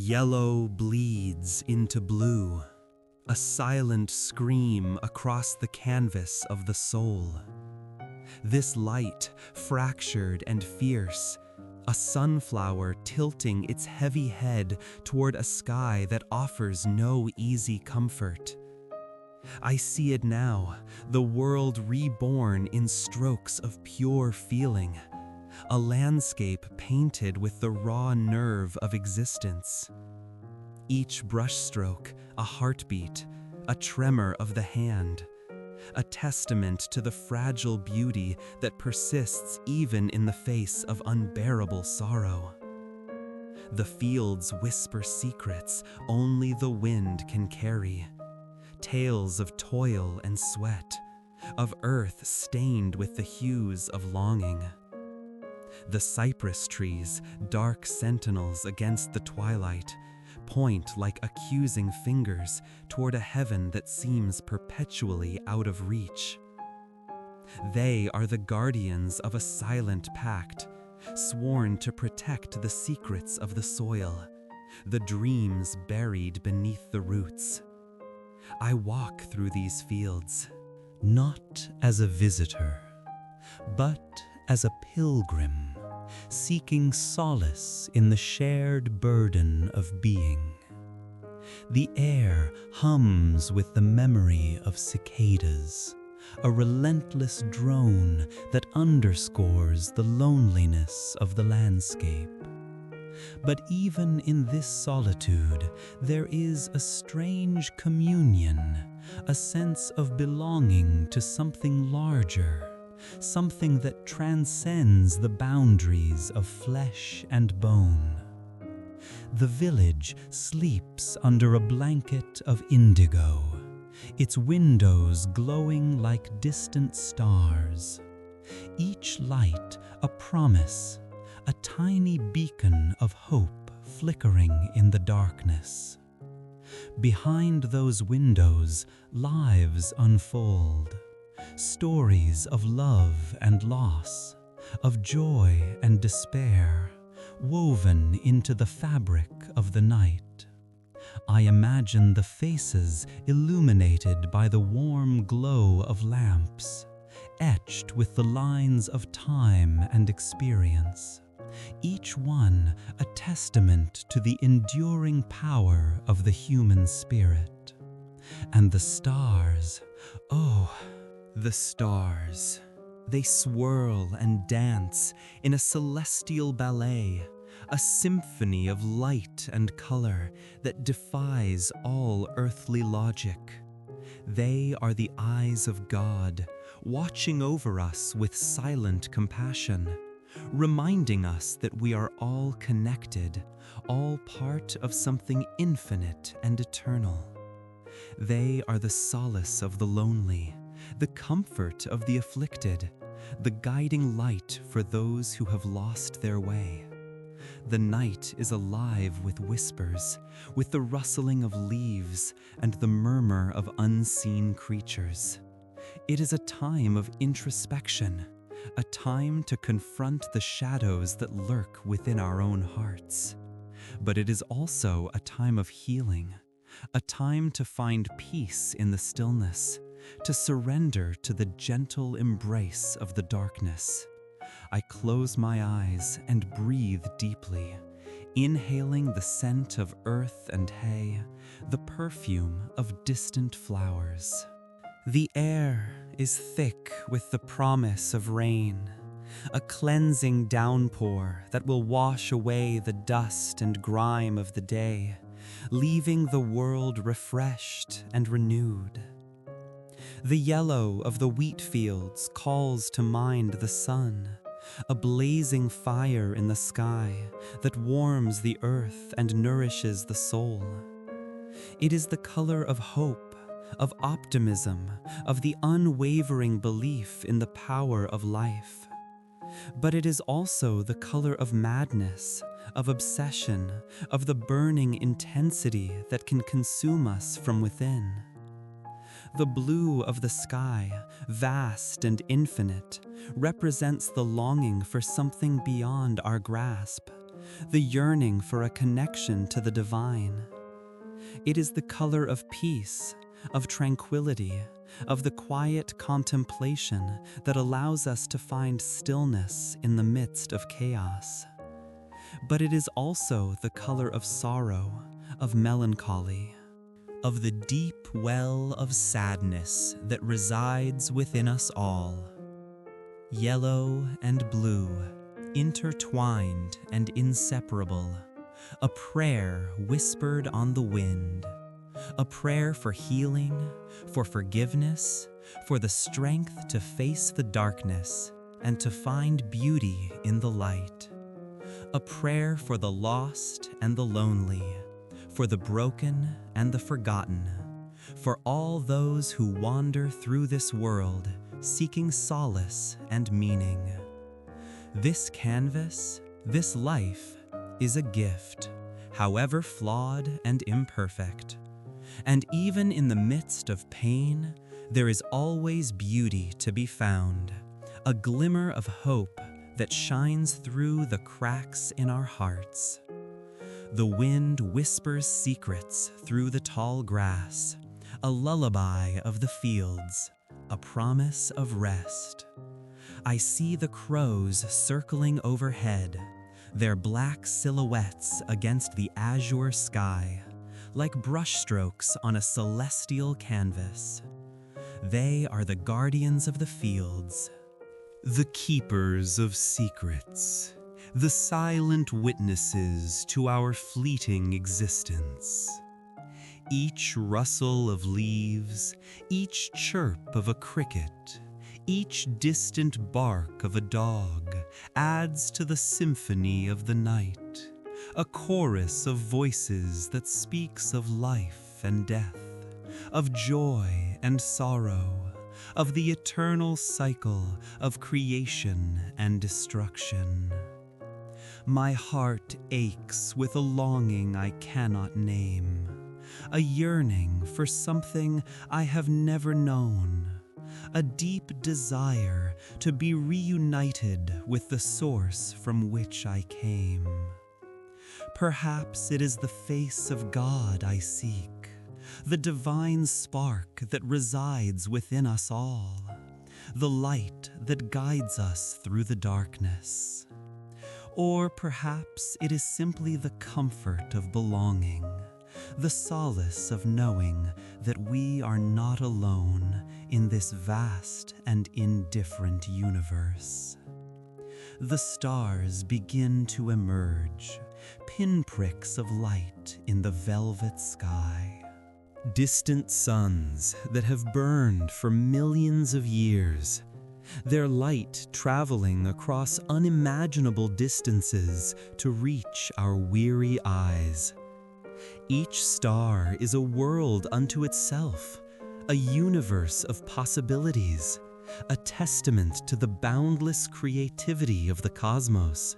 Yellow bleeds into blue, a silent scream across the canvas of the soul. This light, fractured and fierce, a sunflower tilting its heavy head toward a sky that offers no easy comfort. I see it now, the world reborn in strokes of pure feeling, a landscape painted with the raw nerve of existence. Each brushstroke, a heartbeat, a tremor of the hand, a testament to the fragile beauty that persists even in the face of unbearable sorrow. The fields whisper secrets only the wind can carry, tales of toil and sweat, of earth stained with the hues of longing. The cypress trees, dark sentinels against the twilight, point like accusing fingers toward a heaven that seems perpetually out of reach. They are the guardians of a silent pact, sworn to protect the secrets of the soil, the dreams buried beneath the roots. I walk through these fields, not as a visitor, but as a pilgrim, seeking solace in the shared burden of being. The air hums with the memory of cicadas, a relentless drone that underscores the loneliness of the landscape. But even in this solitude, there is a strange communion, a sense of belonging to something larger, something that transcends the boundaries of flesh and bone. The village sleeps under a blanket of indigo, its windows glowing like distant stars. Each light a promise, a tiny beacon of hope flickering in the darkness. Behind those windows, lives unfold. Stories of love and loss, of joy and despair, woven into the fabric of the night. I imagine the faces illuminated by the warm glow of lamps, etched with the lines of time and experience, each one a testament to the enduring power of the human spirit. And the stars, oh, the stars, they swirl and dance in a celestial ballet, a symphony of light and color that defies all earthly logic. They are the eyes of God, watching over us with silent compassion, reminding us that we are all connected, all part of something infinite and eternal. They are the solace of the lonely, the comfort of the afflicted, the guiding light for those who have lost their way. The night is alive with whispers, with the rustling of leaves and the murmur of unseen creatures. It is a time of introspection, a time to confront the shadows that lurk within our own hearts. But it is also a time of healing, a time to find peace in the stillness, to surrender to the gentle embrace of the darkness. I close my eyes and breathe deeply, inhaling the scent of earth and hay, the perfume of distant flowers. The air is thick with the promise of rain, a cleansing downpour that will wash away the dust and grime of the day, leaving the world refreshed and renewed. The yellow of the wheat fields calls to mind the sun, a blazing fire in the sky that warms the earth and nourishes the soul. It is the color of hope, of optimism, of the unwavering belief in the power of life. But it is also the color of madness, of obsession, of the burning intensity that can consume us from within. The blue of the sky, vast and infinite, represents the longing for something beyond our grasp, the yearning for a connection to the divine. It is the color of peace, of tranquility, of the quiet contemplation that allows us to find stillness in the midst of chaos. But it is also the color of sorrow, of melancholy, of the deep well of sadness that resides within us all. Yellow and blue, intertwined and inseparable, a prayer whispered on the wind, a prayer for healing, for forgiveness, for the strength to face the darkness and to find beauty in the light. A prayer for the lost and the lonely, for the broken and the forgotten, for all those who wander through this world seeking solace and meaning. This canvas, this life, is a gift, however flawed and imperfect. And even in the midst of pain, there is always beauty to be found, a glimmer of hope that shines through the cracks in our hearts. The wind whispers secrets through the tall grass, a lullaby of the fields, a promise of rest. I see the crows circling overhead, their black silhouettes against the azure sky, like brushstrokes on a celestial canvas. They are the guardians of the fields, the keepers of secrets, the silent witnesses to our fleeting existence. Each rustle of leaves, each chirp of a cricket, each distant bark of a dog adds to the symphony of the night, a chorus of voices that speaks of life and death, of joy and sorrow, of the eternal cycle of creation and destruction. My heart aches with a longing I cannot name, a yearning for something I have never known, a deep desire to be reunited with the source from which I came. Perhaps it is the face of God I seek, the divine spark that resides within us all, the light that guides us through the darkness. Or perhaps it is simply the comfort of belonging, the solace of knowing that we are not alone in this vast and indifferent universe. The stars begin to emerge, pinpricks of light in the velvet sky. Distant suns that have burned for millions of years, their light traveling across unimaginable distances to reach our weary eyes. Each star is a world unto itself, a universe of possibilities, a testament to the boundless creativity of the cosmos.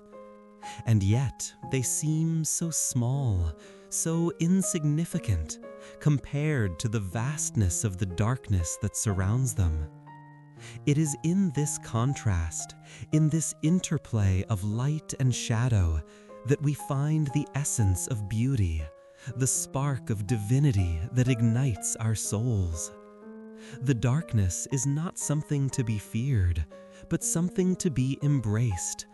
And yet they seem so small, so insignificant, compared to the vastness of the darkness that surrounds them. It is in this contrast, in this interplay of light and shadow, that we find the essence of beauty, the spark of divinity that ignites our souls. The darkness is not something to be feared, but something to be embraced,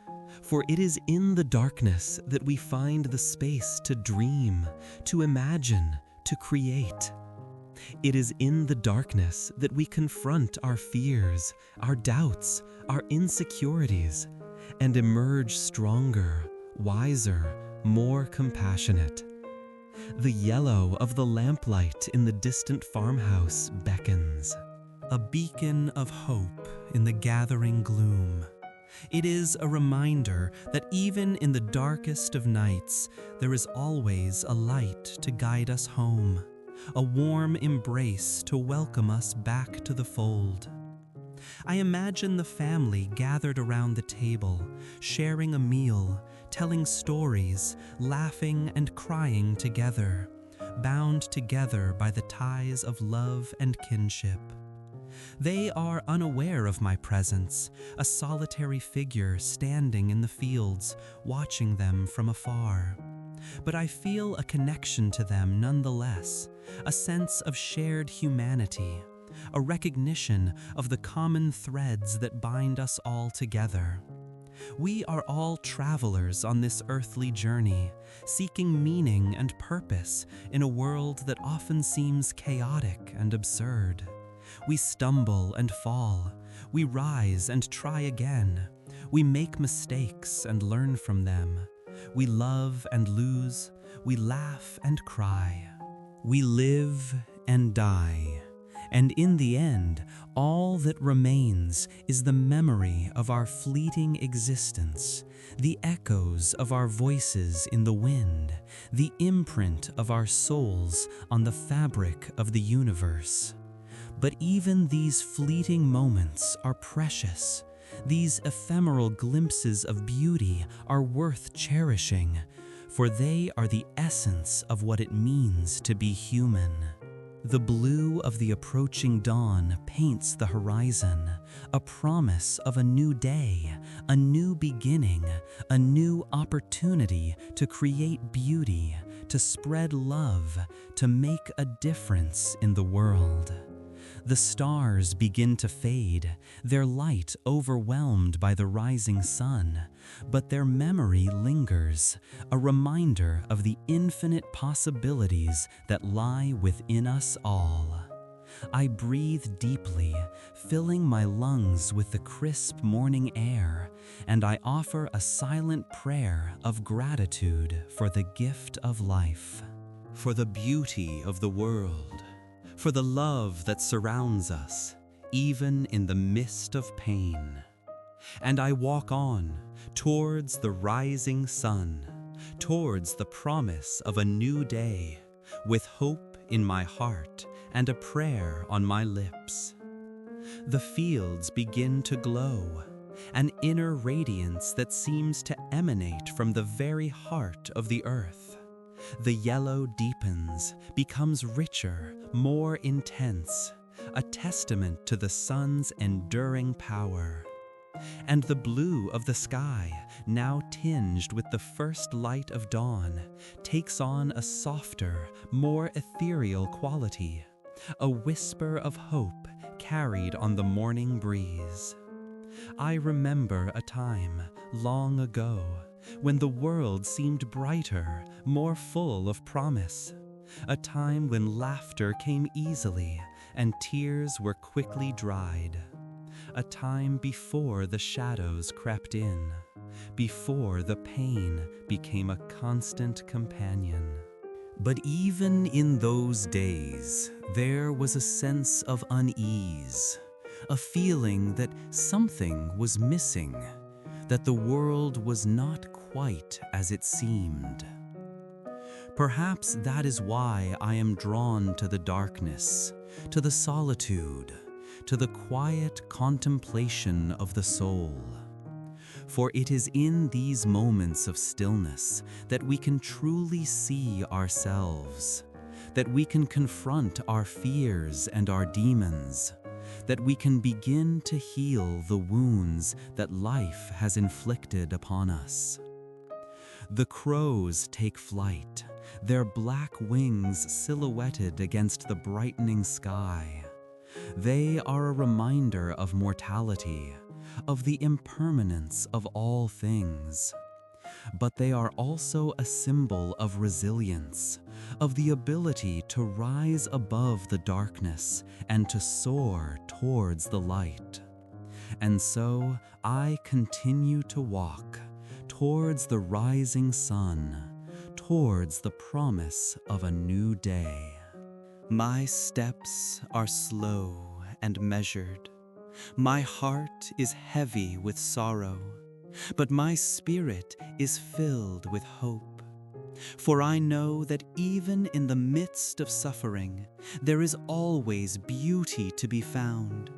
for it is in the darkness that we find the space to dream, to imagine, to create. It is in the darkness that we confront our fears, our doubts, our insecurities, and emerge stronger, wiser, more compassionate. The yellow of the lamplight in the distant farmhouse beckons, a beacon of hope in the gathering gloom. It is a reminder that even in the darkest of nights, there is always a light to guide us home, a warm embrace to welcome us back to the fold. I imagine the family gathered around the table, sharing a meal, telling stories, laughing and crying together, bound together by the ties of love and kinship. They are unaware of my presence, a solitary figure standing in the fields, watching them from afar. But I feel a connection to them nonetheless, a sense of shared humanity, a recognition of the common threads that bind us all together. We are all travelers on this earthly journey, seeking meaning and purpose in a world that often seems chaotic and absurd. We stumble and fall. We rise and try again. We make mistakes and learn from them. We love and lose. We laugh and cry. We live and die. And in the end, all that remains is the memory of our fleeting existence, the echoes of our voices in the wind, the imprint of our souls on the fabric of the universe. But even these fleeting moments are precious. These ephemeral glimpses of beauty are worth cherishing, for they are the essence of what it means to be human. The blue of the approaching dawn paints the horizon, a promise of a new day, a new beginning, a new opportunity to create beauty, to spread love, to make a difference in the world. The stars begin to fade, their light overwhelmed by the rising sun, but their memory lingers, a reminder of the infinite possibilities that lie within us all. I breathe deeply, filling my lungs with the crisp morning air, and I offer a silent prayer of gratitude for the gift of life, for the beauty of the world, for the love that surrounds us, even in the midst of pain. And I walk on, towards the rising sun, towards the promise of a new day, with hope in my heart and a prayer on my lips. The fields begin to glow, an inner radiance that seems to emanate from the very heart of the earth. The yellow deepens, becomes richer, more intense, a testament to the sun's enduring power. And the blue of the sky, now tinged with the first light of dawn, takes on a softer, more ethereal quality, a whisper of hope carried on the morning breeze. I remember a time, long ago, when the world seemed brighter, more full of promise, a time when laughter came easily and tears were quickly dried, a time before the shadows crept in, before the pain became a constant companion. But even in those days, there was a sense of unease, a feeling that something was missing, that the world was not quite as it seemed. Perhaps that is why I am drawn to the darkness, to the solitude, to the quiet contemplation of the soul. For it is in these moments of stillness that we can truly see ourselves, that we can confront our fears and our demons, that we can begin to heal the wounds that life has inflicted upon us. The crows take flight, their black wings silhouetted against the brightening sky. They are a reminder of mortality, of the impermanence of all things. But they are also a symbol of resilience, of the ability to rise above the darkness and to soar towards the light. And so I continue to walk towards the rising sun, towards the promise of a new day. My steps are slow and measured. My heart is heavy with sorrow, but my spirit is filled with hope. For I know that even in the midst of suffering, there is always beauty to be found,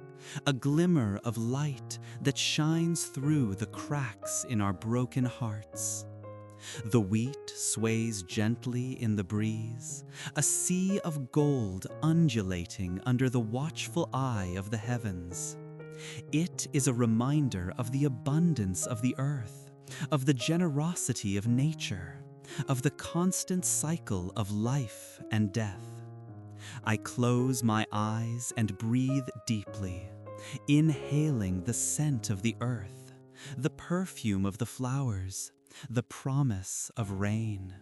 a glimmer of light that shines through the cracks in our broken hearts. The wheat sways gently in the breeze, a sea of gold undulating under the watchful eye of the heavens. It is a reminder of the abundance of the earth, of the generosity of nature, of the constant cycle of life and death. I close my eyes and breathe deeply, inhaling the scent of the earth, the perfume of the flowers, the promise of rain.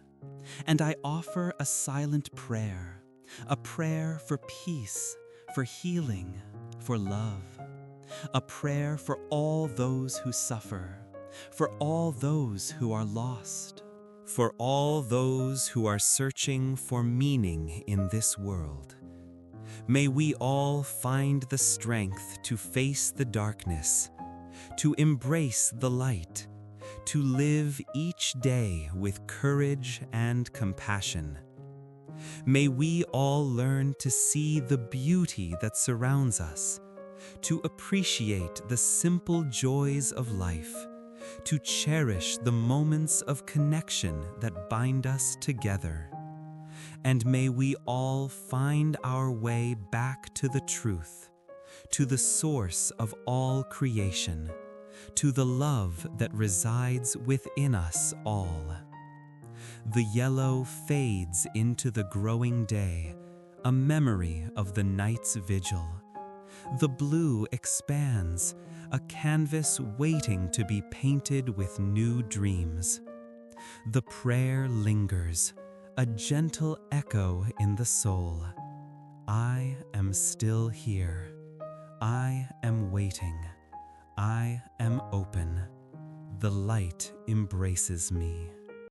And I offer a silent prayer, a prayer for peace, for healing, for love. A prayer for all those who suffer, for all those who are lost, For all those who are searching for meaning in this world. May we all find the strength to face the darkness, to embrace the light, to live each day with courage and compassion. May we all learn to see the beauty that surrounds us, to appreciate the simple joys of life, to cherish the moments of connection that bind us together. And may we all find our way back to the truth, to the source of all creation, to the love that resides within us all. The yellow fades into the growing day, a memory of the night's vigil. The blue expands, a canvas waiting to be painted with new dreams. The prayer lingers, a gentle echo in the soul. I am still here. I am waiting. I am open. The light embraces me.